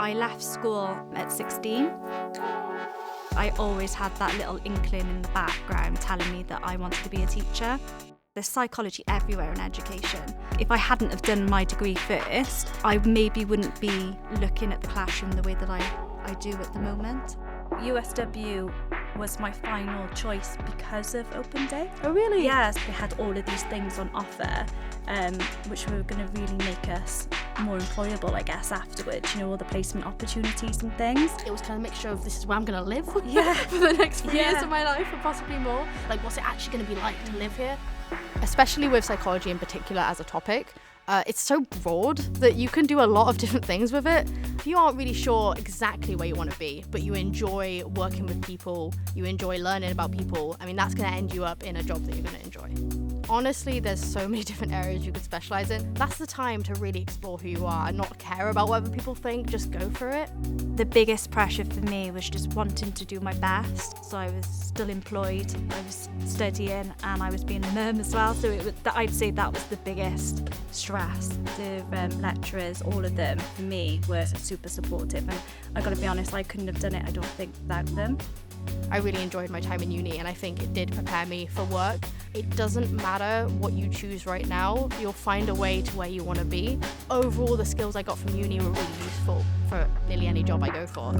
I left school at 16. I always had that little inkling in the background telling me that I wanted to be a teacher. There's psychology everywhere in education. If I hadn't have done my degree first, I maybe wouldn't be looking at the classroom the way that I do at the moment. USW was my final choice because of Open Day. Oh really? Yes, they had all of these things on offer, which were going to really make us more employable, I guess, afterwards. You know, all the placement opportunities and things. It was kind of a mixture of this is where I'm going to live Yeah. for the next few years of my life and possibly more. Like, what's it actually going to be like to live here? Especially with psychology in particular as a topic. It's so broad that you can do a lot of different things with it. If you aren't really sure exactly where you want to be, but you enjoy working with people, you enjoy learning about people, I mean, that's going to end you up in a job that you're going to enjoy. Honestly, there's so many different areas you could specialize in. That's the time to really explore who you are and not care about what other people think, just go for it. The biggest pressure for me was just wanting to do my best. So I was still employed, I was studying, and I was being a mum as well. So I'd say that was the biggest stress. The lecturers, all of them, for me, were super supportive. And I got to be honest, I couldn't have done it, I don't think, without them. I really enjoyed my time in uni, and I think it did prepare me for work. It doesn't matter what you choose right now, you'll find a way to where you want to be. Overall, the skills I got from uni were really useful for nearly any job I go for.